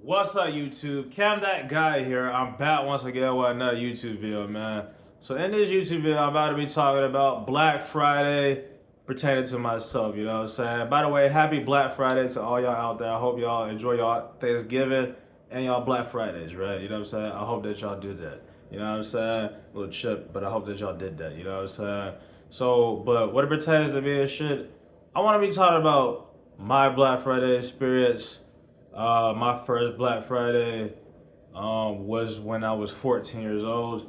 What's up, YouTube? Cam that guy here. I'm back once again with another YouTube video, man. So in this YouTube video, I'm about to be talking about Black Friday pertaining to myself, you know what I'm saying? By the way, happy Black Friday to all y'all out there. I hope y'all enjoy y'all Thanksgiving and y'all Black Fridays, right? You know what I'm saying? I hope that y'all do that. You know what I'm saying? A little chip, but I hope that y'all did that, you know what I'm saying? So, but what it pertains to me and shit, I want to be talking about my Black Friday experience. My first Black Friday was when I was 14 years old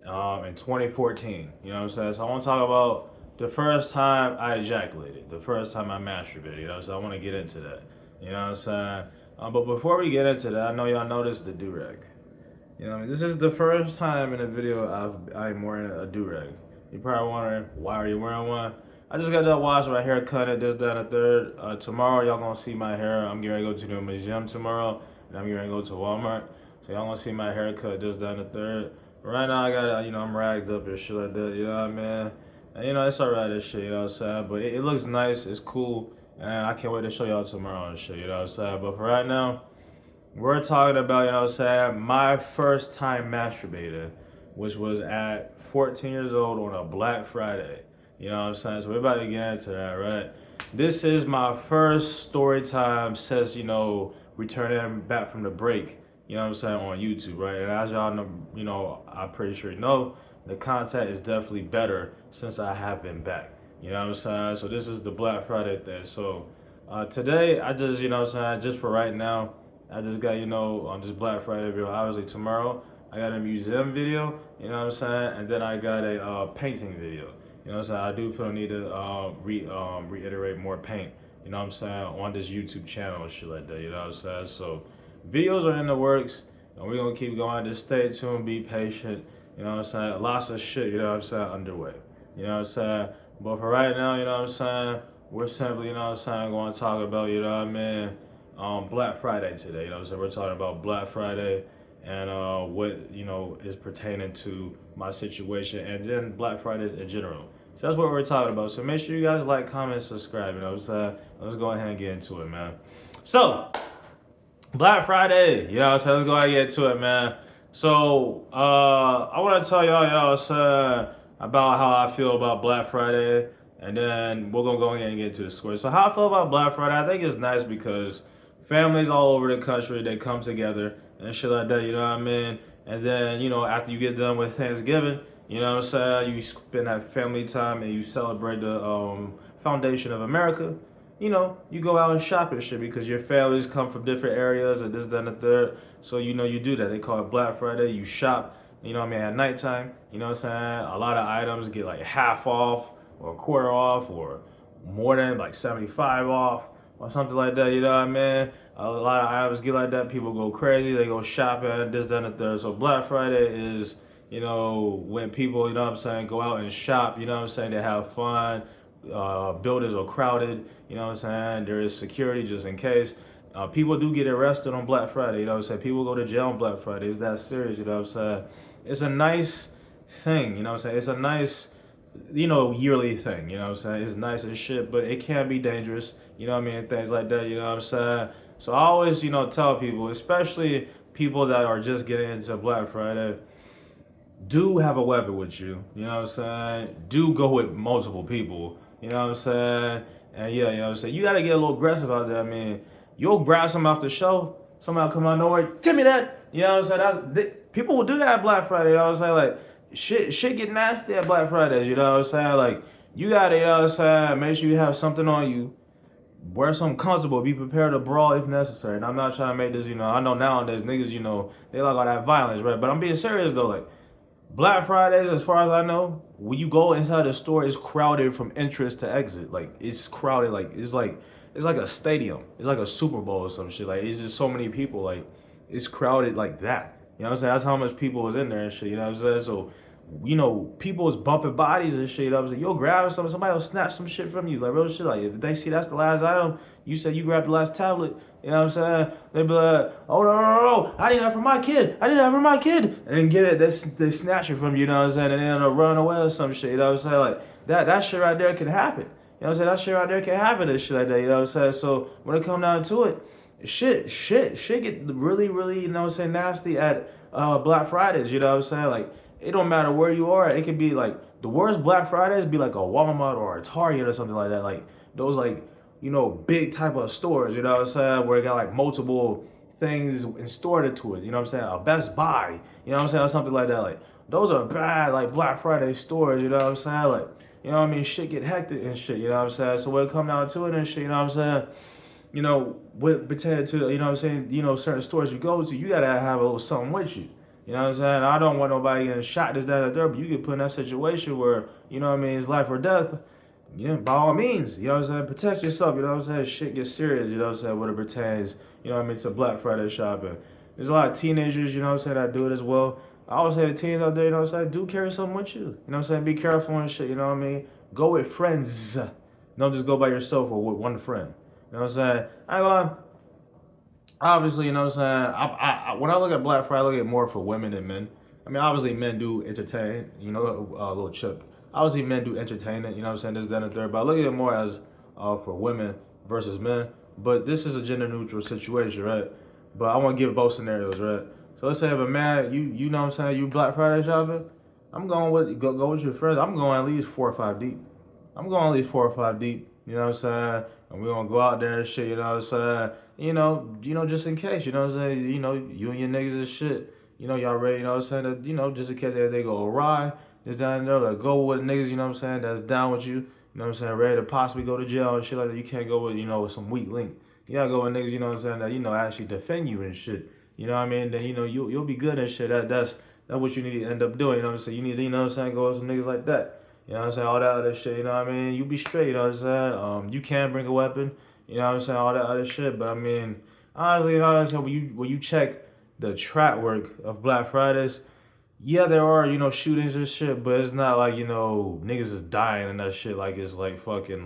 in 2014. You know what I'm saying? So I want to talk about the first time I ejaculated, the first time I masturbated. You know, so I want to get into that. You know what I'm saying? But before we get into that, I know y'all noticed the do-rag. You know, this is the first time in a video I'm wearing a do-rag. You're probably wondering, why are you wearing one? I just got done washing my hair, cut it, this, that, and the third. Tomorrow, y'all gonna see my hair. I'm getting ready to go to the museum tomorrow, and I'm getting ready to go to Walmart. So y'all gonna see my hair cut, this, that, and the third. Right now, I got, I'm ragged up and shit like that, you know what I mean? And, it's alright, this shit, you know what I'm saying? But it looks nice, it's cool, and I can't wait to show y'all tomorrow and shit, you know what I'm saying? But for right now, we're talking about, you know what I'm saying, my first time masturbating, which was at 14 years old on a Black Friday. You know what I'm saying? So we're about to get into that, right? This is my first story time since, returning back from the break, you know what I'm saying, on YouTube, right? And as y'all know, I'm pretty sure you know, the content is definitely better since I have been back. You know what I'm saying? So this is the Black Friday thing. So today, I just, you know what I'm saying, just for right now, I just got, on this Black Friday video. Obviously tomorrow, I got a museum video, you know what I'm saying? And then I got a painting video. You know what I'm saying? I do feel the need to reiterate more paint, you know what I'm saying, on this YouTube channel and shit like that, you know what I'm saying? So videos are in the works, and we're going to keep going. Just stay tuned, be patient, you know what I'm saying? Lots of shit, you know what I'm saying, underway, you know what I'm saying? But for right now, you know what I'm saying, we're simply, you know what I'm saying, going to talk about, you know what I mean, Black Friday today, you know what I'm saying? We're talking about Black Friday and what, is pertaining to my situation, and then Black Fridays in general. So that's what we're talking about. So make sure you guys like, comment, subscribe, you know what I'm saying? Let's go ahead and get into it, man. So, Black Friday, you know what I'm saying? Let's go ahead and get into it, man. So, I want to tell y'all, you know what I'm saying, about how I feel about Black Friday, and then we're going to go ahead and get into the story. So how I feel about Black Friday, I think it's nice because families all over the country, they come together and shit like that, you know what I mean? And then, after you get done with Thanksgiving, you know what I'm saying, you spend that family time and you celebrate the foundation of America. You go out and shop and shit because your families come from different areas and this, that, and the third. So, you do that. They call it Black Friday. You shop, at nighttime. You know what I'm saying? A lot of items get like half off or a quarter off or more than like 75 off or something like that, you know what I mean? A lot of items get like that. People go crazy. They go shopping, this, that, and the third. So Black Friday is, when people, you know what I'm saying, go out and shop, you know what I'm saying, they have fun. Buildings are crowded, you know what I'm saying, there is security just in case. People do get arrested on Black Friday, you know what I'm saying, people go to jail on Black Friday. It's that serious, you know what I'm saying. It's a nice thing, you know what I'm saying, it's a nice, yearly thing, you know what I'm saying, it's nice as shit, but it can be dangerous, you know what I mean, things like that, you know what I'm saying. So I always, tell people, especially people that are just getting into Black Friday, do have a weapon with you, you know what I'm saying, do go with multiple people, you know what I'm saying, and yeah, you know what I'm saying, you gotta get a little aggressive out there. I mean, you'll grab something off the shelf, somebody will come out of nowhere, give me that, you know what I'm saying, people will do that at Black Friday, you know what I'm saying, like, shit get nasty at Black Fridays, you know what I'm saying, like, you gotta, you know what I'm saying, make sure you have something on you, wear something comfortable, be prepared to brawl if necessary. And I'm not trying to make this, I know nowadays niggas, they like all that violence, right, but I'm being serious though, like, Black Fridays, as far as I know, when you go inside the store, it's crowded from entrance to exit. Like, it's crowded, it's like a stadium. It's like a Super Bowl or some shit. Like, it's just so many people. Like, it's crowded like that. You know what I'm saying? That's how much people was in there and shit. You know what I'm saying? So, people is bumping bodies and shit. You know what I'm saying? You'll grab something, somebody will snatch some shit from you. Like, real shit. Like, if they see that's the last item, you said you grabbed the last tablet. You know what I'm saying? They be like, oh, no, I need that for my kid. I need that for my kid. And then get it, they snatch it from you, you know what I'm saying? And then they'll run away or some shit, you know what I'm saying? Like, that shit right there can happen. You know what I'm saying? That shit right there can happen and shit like that, you know what I'm saying? So, when it come down to it, shit get really, really, you know what I'm saying, nasty at Black Fridays, you know what I'm saying? Like, it don't matter where you are. It could be like the worst Black Fridays be like a Walmart or a Target or something like that. Like those like, you know, big type of stores, you know what I'm saying, where it got like multiple things stored into it, you know what I'm saying? A Best Buy, you know what I'm saying, or something like that. Like those are bad like Black Friday stores, you know what I'm saying? Like, you know what I mean? Shit get hectic and shit, you know what I'm saying? So when it come down to it and shit, you know what I'm saying? You know, with pertaining to, you know what I'm saying, you know, certain stores you go to, you gotta have a little something with you. You know what I'm saying? I don't want nobody getting shot, this, that, or there, but you get put in that situation where, you know what I mean, it's life or death. Yeah, by all means, you know what I'm saying? Protect yourself, you know what I'm saying? Shit gets serious, you know what I'm saying, when it pertains, you know what I mean, to Black Friday shopping. There's a lot of teenagers, you know what I'm saying, that do it as well. I always say the teens out there, you know what I'm saying, do carry something with you. You know what I'm saying? Be careful and shit, you know what I mean? Go with friends. Don't just go by yourself or with one friend. You know what I'm saying? I ain't gonna lie. Obviously, you know what I'm saying? When I look at Black Friday, I look at it more for women than men. I mean, obviously, men do entertain, you know, a little chip. Obviously, men do entertain it, you know what I'm saying? This, that, and the third. But I look at it more as for women versus men. But this is a gender neutral situation, right? But I want to give both scenarios, right? So let's say if a man, you know what I'm saying, you Black Friday shopping, I'm going with, go with your friends. I'm going at least 4 or 5 deep. I'm going at least 4 or 5 deep, you know what I'm saying? And we're going to go out there and shit, you know what I'm saying? Just in case, you know what I'm saying? You know, you and your niggas and shit, you know, y'all ready, you know what I'm saying? That, you know, just in case they go awry, just down there, like, go with niggas, you know what I'm saying, that's down with you, you know what I'm saying, ready to possibly go to jail and shit like that. You can't go with, you know, with some weak link. You gotta go with niggas, you know what I'm saying, that, you know, actually defend you and shit. You know what I mean? Then, you know, you'll be good and shit. That's what you need to end up doing, you know what I'm saying? You need to, you know what I'm saying, go with some niggas like that. You know what I'm saying? All that other shit, you know what I mean? You be straight, you know what I'm saying? You can bring a weapon, you know what I'm saying? All that other shit. But I mean, honestly, you know what I'm saying? When you check the track work of Black Fridays, yeah, there are, you know, shootings and shit, but it's not like, you know, niggas is dying and that shit like it's like fucking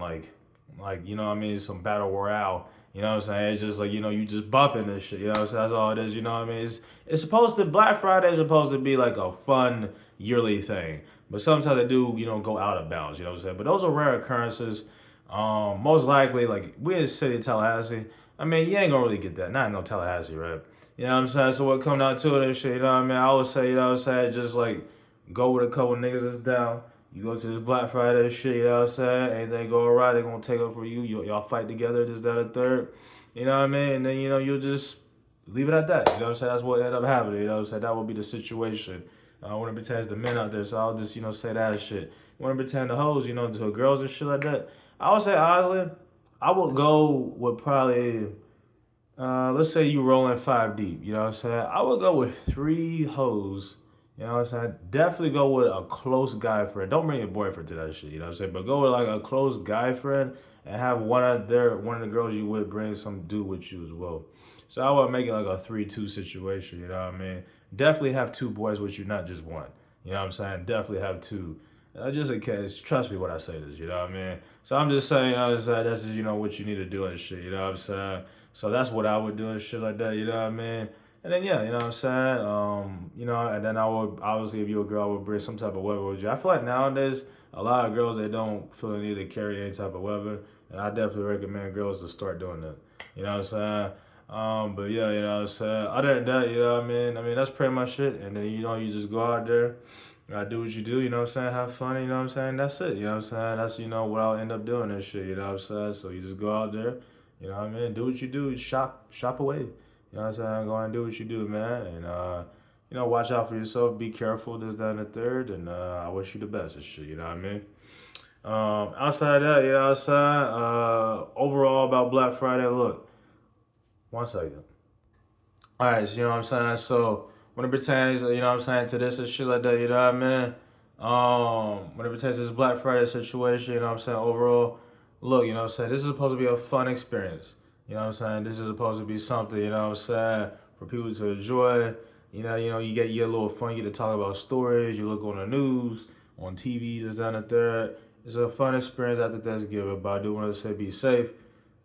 you know what I mean, some battle royale. You know what I'm saying? It's just like, you know, you just bumping this shit. You know what I'm saying? That's all it is. You know what I mean? It's supposed to, Black Friday is supposed to be like a fun yearly thing. But sometimes they do, you know, go out of bounds. You know what I'm saying? But those are rare occurrences. Most likely, like, we in the city of Tallahassee. I mean, you ain't gonna really get that. Not in no Tallahassee, right? You know what I'm saying? So what come down to it and shit, you know what I mean? I would say, you know what I'm saying, just like go with a couple niggas that's down. You go to this Black Friday shit, you know what I'm saying? Anything go alright, they gonna take up for you. Y'all fight together, this, that, and third. You know what I mean? And then, you know, you'll just leave it at that. You know what I'm saying? That's what ended up happening. You know what I'm saying? That would be the situation. When it pertains to men out there, so I'll just, you know, say that shit. When it pertains to hoes, you know, to girls and shit like that, I would say, honestly, I would go with probably, let's say you rolling 5 deep, you know what I'm saying? I would go with 3 hoes, you know what I'm saying? Definitely go with a close guy friend. Don't bring your boyfriend to that shit, you know what I'm saying? But go with like a close guy friend and have one of the girls you would bring some dude with you as well. So I would make it like a 3-2 situation, you know what I mean? Definitely have 2 boys with you, not just one. You know what I'm saying? Definitely have 2. Just in case, trust me when I say this, you know what I mean? So I'm just saying, you know what I'm saying? That's just, you know, what you need to do and shit, you know what I'm saying? So that's what I would do and shit like that, you know what I mean? And then yeah, you know what I'm saying? You know, and then I would obviously if you're a girl, I would bring some type of weapon with you. I feel like nowadays a lot of girls they don't feel the need to carry any type of weapon, and I definitely recommend girls to start doing that. You know what I'm saying? But yeah, you know what I'm saying? Other than that, you know what I mean? I mean that's pretty much it. And then you know you just go out there, do what you do, you know what I'm saying? Have fun, you know what I'm saying? That's it, you know what I'm saying? That's you know what I'll end up doing and shit, you know what I'm saying? So you just go out there, you know what I mean? Do what you do, shop away. You know what I'm saying? Go and do what you do, man. And you know, watch out for yourself, be careful, this, that, and the third, and I wish you the best and shit, you know what I mean? Outside of that, you know what I'm saying? Overall about Black Friday, look, 1 second. All right, so you know what I'm saying? So when it pertains, you know what I'm saying, to this and shit like that, you know what I mean? When it pertains to this Black Friday situation, you know what I'm saying? Overall, look, you know what I'm saying? This is supposed to be a fun experience. You know what I'm saying? This is supposed to be something, you know what I'm saying, for people to enjoy. You get a little fun, you get to talk about stories, you look on the news, on TV, this, that, and the third. It's a fun experience after Thanksgiving, but I do want to say be safe.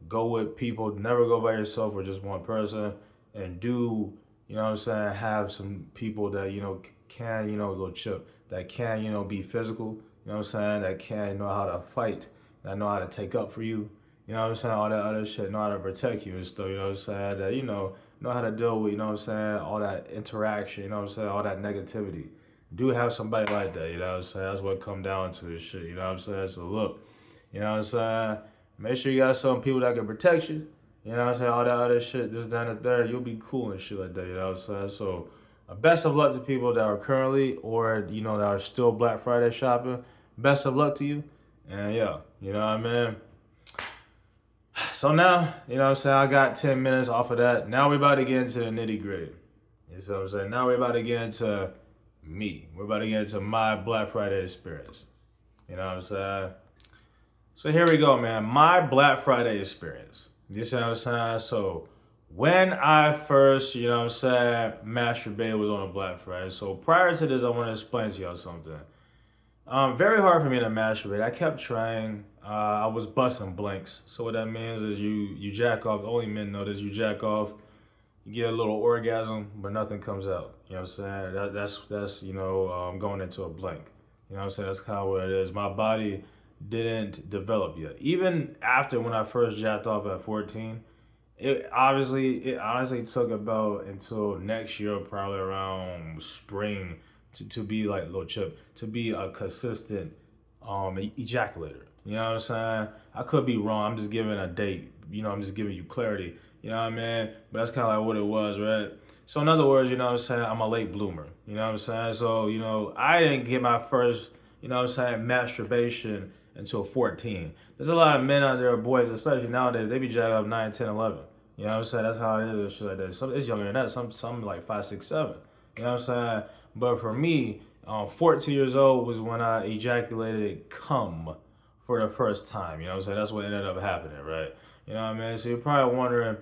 Go with people, never go by yourself or just one person and do, you know what I'm saying, have some people that, you know, can, you know, little chip, that can, you know, be physical, you know what I'm saying, that can know how to fight, that know how to take up for you, You know what I'm saying? All that other shit, know how to protect you and stuff, you know what I'm saying? That, know how to deal with, you know what I'm saying? All that interaction, you know what I'm saying? All that negativity. Do have somebody like that, you know what I'm saying? That's what it come down to this shit, you know what I'm saying? So look, you know what I'm saying? Make sure you got some people that can protect you. You know what I'm saying? All that other shit, this, that, and the third, you'll be cool and shit like that, you know what I'm saying? So, best of luck to people that are currently or, that are still Black Friday shopping. Best of luck to you. And yeah, you know what I mean? So now, you know what I'm saying? I got 10 minutes off of that. Now we're about to get into the nitty gritty. You know what I'm saying? Now we're about to get into me. We're about to get into my Black Friday experience. You know what I'm saying? So here we go, man. My Black Friday experience. You see what I'm saying? So when I first, you know what I'm saying, masturbated was on a Black Friday. So prior to this, I want to explain to y'all something. Very hard for me to masturbate. I kept trying. I was busting blanks. So what that means is you jack off. Only men know this. You jack off. You get a little orgasm, but nothing comes out. You know what I'm saying? That's going into a blank. You know what I'm saying? That's kind of what it is. My body didn't develop yet. Even after when I first jacked off at 14, it honestly took about until next year, probably around spring, to be like little chip, to be a consistent ejaculator. You know what I'm saying? I could be wrong. I'm just giving a date. I'm just giving you clarity. You know what I mean? But that's kind of like what it was, right? So in other words, you know what I'm saying? I'm a late bloomer. You know what I'm saying? So, I didn't get my first, what I'm saying, masturbation until 14. There's a lot of men out there, boys, especially nowadays, they be jacking up 9, 10, 11. You know what I'm saying? That's how it is and shit like that. Some it's younger than that. Some like 5, 6, 7. You know what I'm saying? But for me, 14 years old was when I ejaculated cum for the first time. You know what I'm saying? That's what ended up happening, right? You know what I mean? So you're probably wondering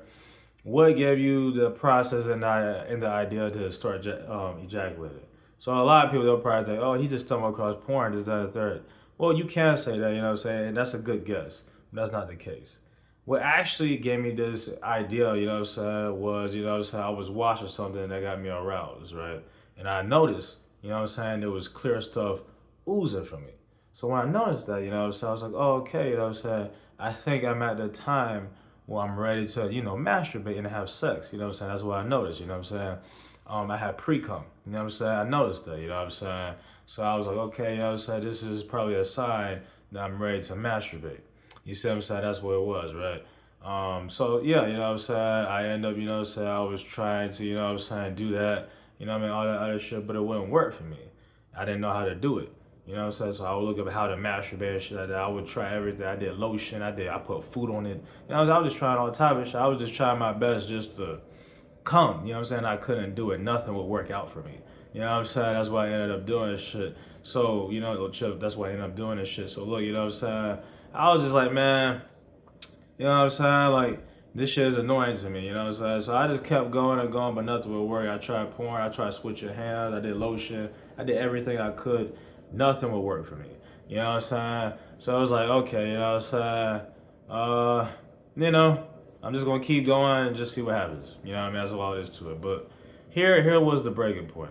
what gave you the process and the idea to start ejaculating. So a lot of people, they'll probably think, oh, he just stumbled across porn, this, that, and the third. Well, you can say that, you know what I'm saying? And that's a good guess. But that's not the case. What actually gave me this idea, you know what I'm saying, was, you know what I'm saying, I was watching something that got me aroused, right? And I noticed, you know what I'm saying, there was clear stuff oozing from me. So when I noticed that, you know what I'm saying, I was like, oh, okay, you know what I'm saying, I think I'm at the time where I'm ready to, masturbate and have sex, you know what I'm saying, that's what I noticed, you know what I'm saying. I had pre-cum, you know what I'm saying, I noticed that, you know what I'm saying. So I was like, okay, you know what I'm saying, this is probably a sign that I'm ready to masturbate. You see what I'm saying? That's what it was, right? So yeah, you know what I'm saying? I end up, you know what I'm saying, I was trying to, you know what I'm saying, do that, you know what I mean, all that other shit, but it wouldn't work for me. I didn't know how to do it. You know what I'm saying? So I would look up how to masturbate and shit like that. I would try everything. I did lotion, I put food on it. You know what I'm saying? I was just trying all type of shit. I was just trying my best just to come. You know what I'm saying? I couldn't do it. Nothing would work out for me. You know what I'm saying? That's why I ended up doing this shit. So, Chip, that's why I ended up doing this shit. So look, you know what I'm saying? I was just like, man, you know what I'm saying? Like, this shit is annoying to me, you know what I'm saying? So I just kept going and going, but nothing would work. I tried porn, I tried switching hands, I did lotion, I did everything I could. Nothing would work for me. You know what I'm saying? So I was like, okay, you know what I'm saying? You know, I'm just gonna keep going and just see what happens. You know what I mean? That's all it is to it. But here was the breaking point.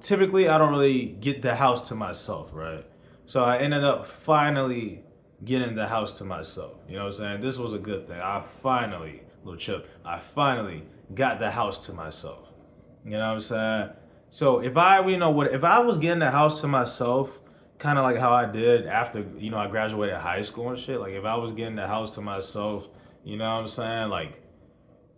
Typically I don't really get the house to myself, right? So I ended up finally getting the house to myself. You know what I'm saying? This was a good thing. Little chip, I finally got the house to myself. You know what I'm saying? So if I was getting the house to myself, kind of like how I did after, I graduated high school and shit, like if I was getting the house to myself, you know what I'm saying? Like,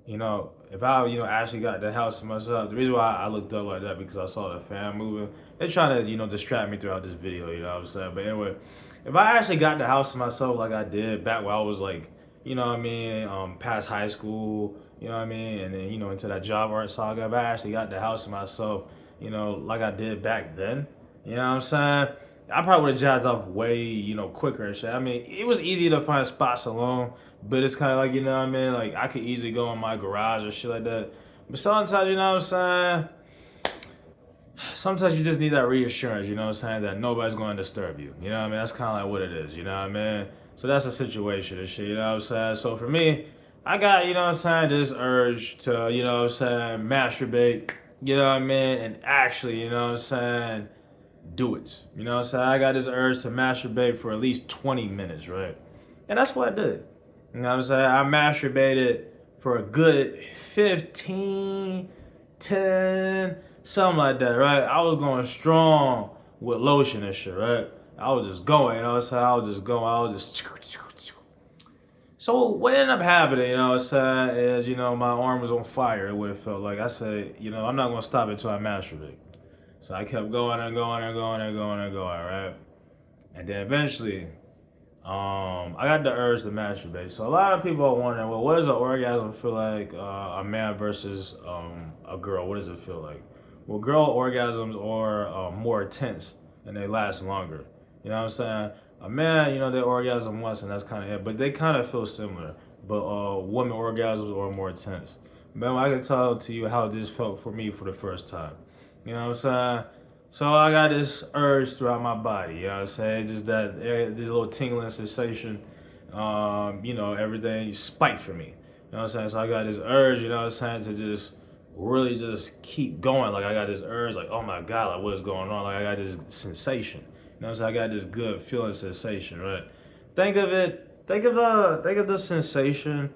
if I, actually got the house to myself, the reason why I looked up like that because I saw the fan moving. They're trying to, distract me throughout this video, you know what I'm saying? But anyway, if I actually got the house to myself like I did back when I was like, past high school, you know what I mean? And then, into that job art saga, if I actually got the house to myself, like I did back then, you know what I'm saying? I probably would have jacked off way, quicker and shit. I mean, it was easy to find spots alone, but it's kind of like, you know what I mean? Like, I could easily go in my garage or shit like that. But sometimes, you know what I'm saying? Sometimes you just need that reassurance, you know what I'm saying? That nobody's going to disturb you. You know what I mean? That's kind of like what it is, you know what I mean? So that's a situation and shit, you know what I'm saying? So for me, I got, you know what I'm saying, this urge to, you know what I'm saying, masturbate, you know what I mean? And actually, you know what I'm saying, do it. You know what I'm saying? I got this urge to masturbate for at least 20 minutes, right? And that's what I did. You know what I'm saying? I masturbated for a good 15, 10, something like that, right? I was going strong with lotion and shit, right? I was just going, you know what I'm saying? I was just going, I was just. So what ended up happening, you know what I'm saying, is, my arm was on fire, it would have felt like. I said, I'm not going to stop until I masturbate. So I kept going and going and going and going and going, right? And then eventually, I got the urge to masturbate. So a lot of people are wondering, well, what does an orgasm feel like, a man versus a girl? What does it feel like? Well, girl orgasms are more intense and they last longer. You know what I'm saying? A man, they orgasm once and that's kind of it, but they kind of feel similar. But women orgasms are more intense. Man, I can tell to you how this felt for me for the first time. You know what I'm saying? So I got this urge throughout my body, you know what I'm saying? Just that this little tingling sensation, everything spiked for me. You know what I'm saying? So I got this urge, you know what I'm saying, to just really just keep going. Like I got this urge, like, oh my God, like what is going on? Like I got this sensation. You know what I'm saying? I got this good feeling sensation, right? Think of the sensation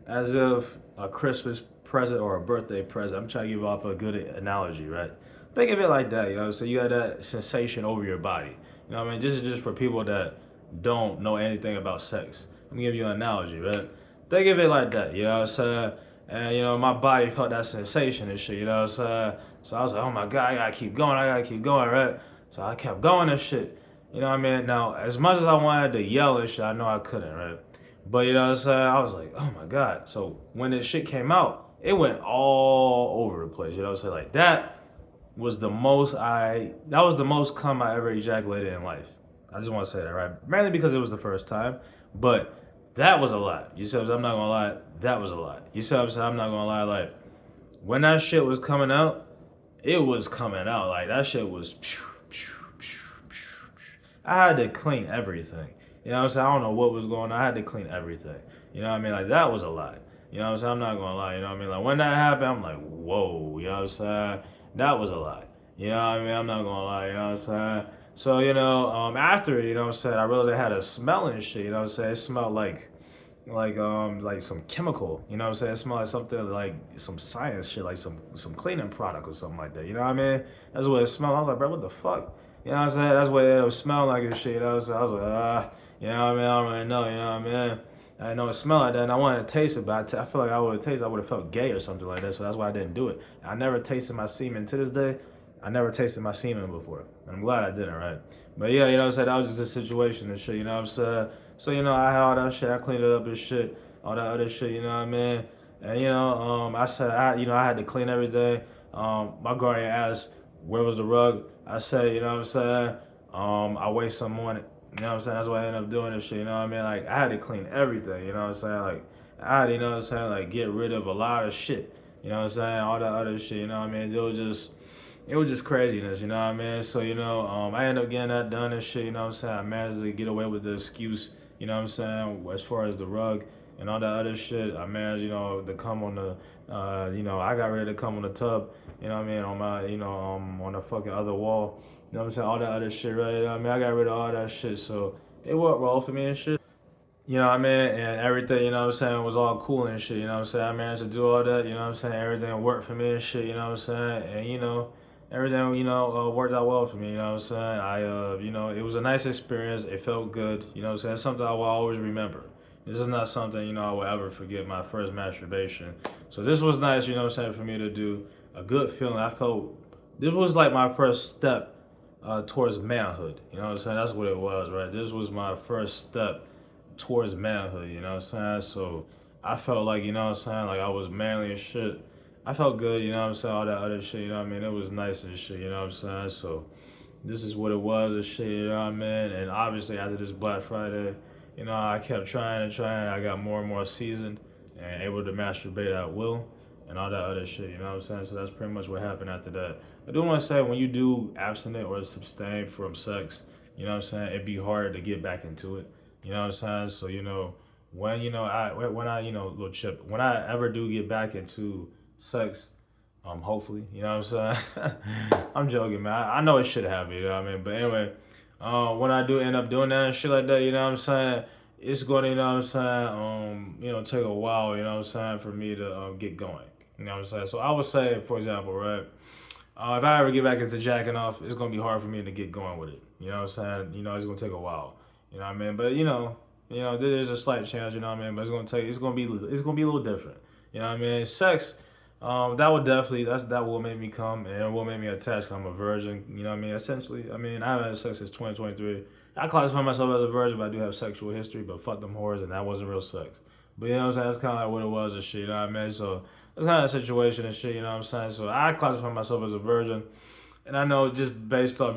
as if a Christmas present or a birthday present. I'm trying to give off a good analogy, right? Think of it like that, you know. So you got that sensation over your body. You know what I mean? This is just for people that don't know anything about sex. Let me give you an analogy, right? Think of it like that, you know what I'm saying? And my body felt that sensation and shit, you know what I'm saying? So I was like, oh my God, I gotta keep going, right? So I kept going and shit. You know what I mean? Now, as much as I wanted to yell and shit, I know I couldn't, right? But you know what I'm saying? I was like, oh my God. So when this shit came out, it went all over the place. You know what I'm saying? Like that was the most cum I ever ejaculated in life. I just want to say that, right? Mainly because it was the first time. But that was a lot. You see what I'm saying? I'm not gonna lie, that was a lot. You see what I'm saying? I'm not gonna lie, like when that shit was coming out, it was coming out. Like that shit was I had to clean everything. You know what I'm saying? I don't know what was going on. I had to clean everything. You know what I mean? Like that was a lot. You know what I'm saying? I'm not gonna lie. You know what I mean? Like when that happened, I'm like, whoa. You know what I'm saying? That was a lot. You know what I mean? I'm not gonna lie. You know what I'm saying? So after you know what I'm saying, I realized I had a smell and shit. You know what I'm saying? It smelled like some chemical. You know what I'm saying? It smelled like something like some science shit, like some cleaning product or something like that. You know what I mean? That's what it smelled. I was like, bro, what the fuck? You know what I'm saying? That's what it was smelling like and shit. You know what I'm saying? I was like, you know what I mean? I don't really know. You know what I mean? I didn't know it smelled like that, and I wanted to taste it, but I feel like I would have tasted. I would have felt gay or something like that. So that's why I didn't do it. I never tasted my semen to this day. I never tasted my semen before, and I'm glad I didn't. Right? But yeah, you know what I'm saying? That was just a situation and shit. You know what I'm saying? So I had all that shit. I cleaned it up and shit. All that other shit. You know what I mean? And I said I had to clean everything. My guardian asked where was the rug. I said, you know what I'm saying? I waste some on it. You know what I'm saying? That's why I ended up doing this shit. You know what I mean? Like I had to clean everything. You know what I'm saying? Like I had, you know what I'm saying? Like get rid of a lot of shit. You know what I'm saying? All that other shit. You know what I mean? It was just craziness. You know what I mean? So I ended up getting that done and shit. You know what I'm saying? I managed to get away with the excuse. You know what I'm saying? As far as the rug and all that other shit, I managed, to come on the, I got ready to come on the tub. You know what I mean? On my, on the fucking other wall. You know what I'm saying? All that other shit, right? You know what I mean? I got rid of all that shit. So it worked well for me and shit. You know what I mean? And everything, you know what I'm saying, was all cool and shit. You know what I'm saying? I managed to do all that. You know what I'm saying? Everything worked for me and shit. You know what I'm saying? And, everything, worked out well for me. You know what I'm saying? It was a nice experience. It felt good. You know what I'm saying? Something I will always remember. This is not something, I will ever forget, my first masturbation. So this was nice, you know what I'm saying, for me to do. A good feeling. I felt, this was like my first step towards manhood. You know what I'm saying? That's what it was, right? This was my first step towards manhood, you know what I'm saying? So I felt like, you know what I'm saying, like I was manly and shit. I felt good, you know what I'm saying, all that other shit, you know what I mean? It was nice and shit, you know what I'm saying? So this is what it was and shit, you know what I mean? And obviously after this Black Friday, I kept trying and trying. I got more and more seasoned and able to masturbate at will and all that other shit, you know what I'm saying? So that's pretty much what happened after that. I do want to say when you do abstinent or abstain from sex, you know what I'm saying, it'd be harder to get back into it. You know what I'm saying? So when little chip, when I ever do get back into sex, Hopefully, you know what I'm saying? I'm joking, man. I know it should happen, you know what I mean? But anyway, when I do end up doing that and shit like that, you know what I'm saying? It's going to, you know what I'm saying, take a while, you know what I'm saying, for me to get going. You know what I'm saying? So I would say, for example, right? If I ever get back into jacking off, it's gonna be hard for me to get going with it. You know what I'm saying? It's gonna take a while. You know what I mean? But there's a slight chance. You know what I mean? But it's gonna be a little different. You know what I mean? Sex, that will make me come and it will make me attached. 'Cause I'm a virgin. You know what I mean? Essentially, I mean I haven't had sex since 2023. I classify myself as a virgin, but I do have sexual history. But fuck them whores, and that wasn't real sex. But you know what I'm saying? That's kind of like what it was and shit. You know what I mean? So it's kind of a situation and shit. You know what I'm saying? So I classify myself as a virgin. And I know just based off,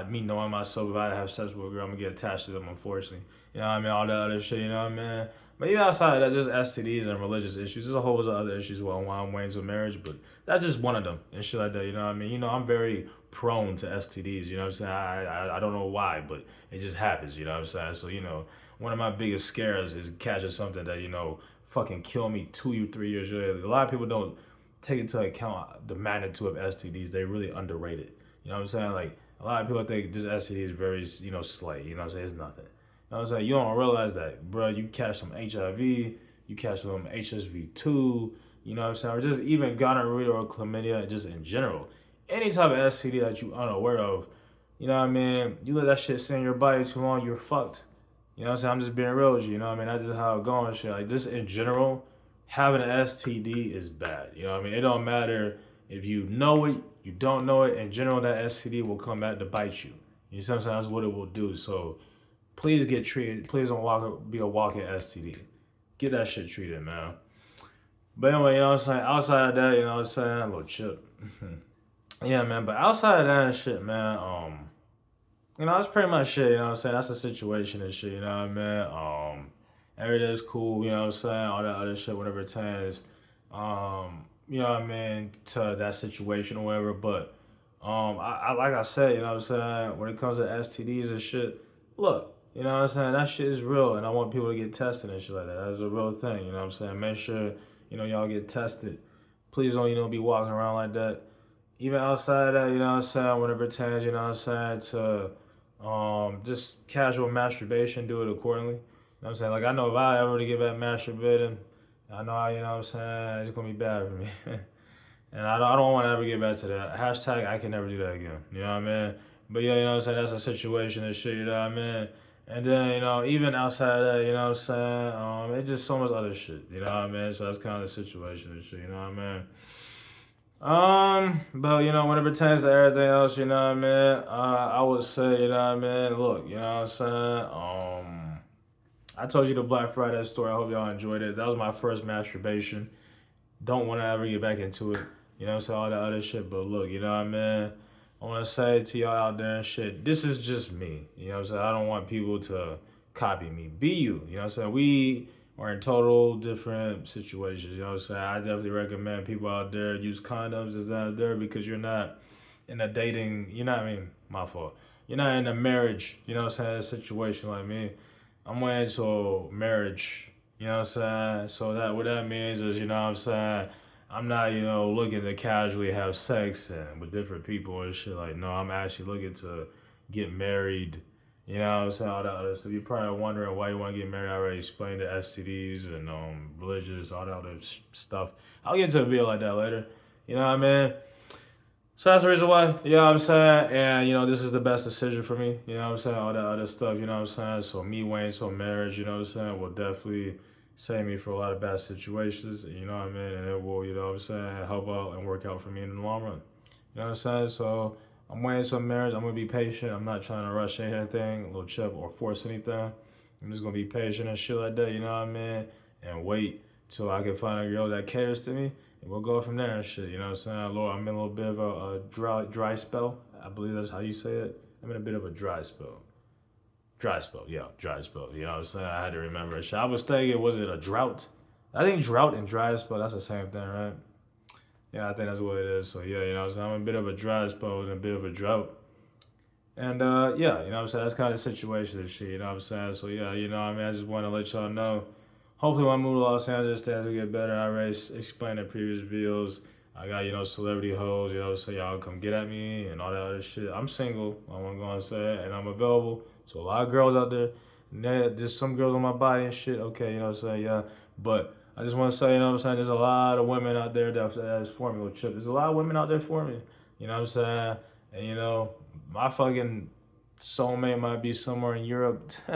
me knowing myself, if I have sex with a girl, I'm gonna get attached to them, unfortunately. You know what I mean? All that other shit, you know what I mean? But even outside of that, just STDs and religious issues. There's a whole bunch of other issues while I'm waiting to marriage, but that's just one of them and shit like that, you know what I mean? I'm very prone to STDs, you know what I'm saying? I don't know why, but it just happens, you know what I'm saying? So, one of my biggest scares is catching something that, fucking kill me 2 or 3 years later. A lot of people don't take into account the magnitude of STDs. They really underrate it. You know what I'm saying? Like a lot of people think this STD is very, slight. You know what I'm saying? It's nothing. You know what I'm saying? You don't realize that, bro. You catch some HIV, you catch some HSV2. You know what I'm saying? Or just even gonorrhea or chlamydia, just in general. Any type of STD that you unaware of, you know what I mean? You let that shit sit in your body too long, you're fucked. You know what I'm saying? I'm just being real with you. You know what I mean? That's just how it going. Shit. Like this in general, having an STD is bad. You know what I mean? It don't matter if you know it, you don't know it. In general, that STD will come back to bite you. You know, sometimes what it will do. So please get treated. Please don't be a walking STD. Get that shit treated, man. But anyway, you know what I'm saying? Outside of that, you know what I'm saying? A little chip. Yeah, man. But outside of that and shit, man, that's pretty much shit, you know what I'm saying? That's a situation and shit, you know what I mean? Everything's cool, you know what I'm saying? All that other shit, whatever it turns, you know what I mean, to that situation or whatever. But I like I said, you know what I'm saying, when it comes to STDs and shit, look, you know what I'm saying, that shit is real and I want people to get tested and shit like that. That's a real thing, you know what I'm saying? Make sure, y'all get tested. Please don't, be walking around like that. Even outside of that, you know what I'm saying, when it pertains, you know what I'm saying, to just casual masturbation, do it accordingly. You know what I'm saying? Like, I know if I ever to get back masturbating, I know, you know what I'm saying, it's going to be bad for me. And I don't want to ever get back to that. Hashtag, I can never do that again. You know what I mean? But yeah, you know what I'm saying? That's a situation and shit, you know what I mean? And then, even outside of that, you know what I'm saying? It's just so much other shit, you know what I mean? So that's kind of the situation and shit, you know what I mean? But when it pertains to everything else, you know what I mean? I would say, you know what I mean? Look, you know what I'm saying? I told you the Black Friday story. I hope y'all enjoyed it. That was my first masturbation. Don't want to ever get back into it. You know what I'm saying? All that other shit. But look, you know what I mean? I want to say to y'all out there and shit, this is just me. You know what I'm saying? I don't want people to copy me. Be you. You know what I'm saying? We are in total different situations. You know what I'm saying? I definitely recommend people out there use condoms as out there because you're not in a dating, my fault. You're not in a marriage, you know what I'm saying, situation like me. I'm way into marriage, you know what I'm saying? So that what that means is, you know what I'm saying, I'm not, looking to casually have sex and with different people and shit. Like, no, I'm actually looking to get married. You know what I'm saying? All that other stuff. You're probably wondering why you want to get married. I already explained the STDs and religious, all that other stuff. I'll get into a video like that later. You know what I mean? So that's the reason why, you know what I'm saying? And, this is the best decision for me. You know what I'm saying? All that other stuff, you know what I'm saying? So me waiting till marriage, you know what I'm saying, will definitely save me for a lot of bad situations, you know what I mean? And it will, you know what I'm saying, help out and work out for me in the long run. You know what I'm saying? So I'm waiting till marriage. I'm going to be patient. I'm not trying to rush anything, a little chip or force anything. I'm just going to be patient and shit like that, you know what I mean? And wait till I can find a girl that cares to me. And we'll go from there and shit, you know what I'm saying? Lord, I'm in a little bit of a dry spell. I believe that's how you say it. I'm in a bit of a dry spell. Dry spell, yeah, dry spell. You know what I'm saying? I had to remember it. I was thinking, was it a drought? I think drought and dry spell, that's the same thing, right? Yeah, I think that's what it is. So yeah, you know what I'm saying? I'm in a bit of a dry spell and a bit of a drought. And yeah, you know what I'm saying? That's kind of the situation and shit, you know what I'm saying? So yeah, you know what I mean? I just want to let y'all know. Hopefully when I move to Los Angeles, things will get better. I already explained in previous videos. I got, celebrity hoes, say y'all come get at me and all that other shit. I'm single, I'm gonna say, and I'm available. So a lot of girls out there, and there's some girls on my body and shit, okay, yeah. But I just wanna say, there's a lot of women out there that's for me with Chip. There's a lot of women out there for me, you know what I'm saying? And my fucking soulmate might be somewhere in Europe. You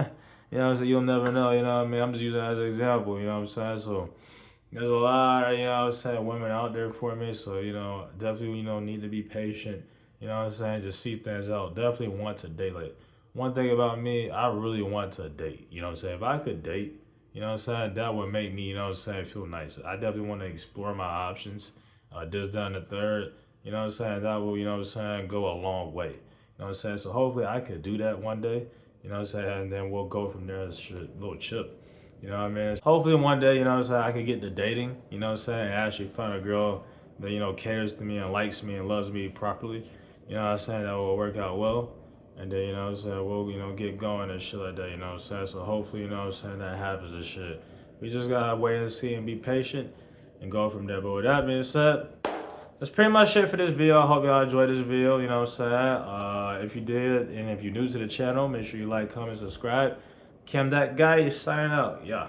know what I'm saying? You'll never know, you know what I mean? I'm just using it as an example, you know what I'm saying? So there's a lot of, women out there for me. So, definitely, need to be patient. You know what I'm saying? Just see things out. Definitely want to date. Like, one thing about me, I really want to date. You know what I'm saying? If I could date, that would make me, feel nice. I definitely want to explore my options. This, done, the third. You know what I'm saying? That will, go a long way. You know what I'm saying? So hopefully I could do that one day. You know what I'm saying? And then we'll go from there. Little chip. You know what I mean? Hopefully one day, I could get to dating, and actually find a girl that, cares to me and likes me and loves me properly. You know what I'm saying? That will work out well. And then, we'll, get going and shit like that, you know what I'm saying? So hopefully, that happens and shit. We just gotta wait and see and be patient and go from there. But with that being said, that's pretty much it for this video. I hope y'all enjoyed this video, you know what I'm saying? If you did, and if you're new to the channel, make sure you like, comment, subscribe. Kim, that guy is signing out. Yeah.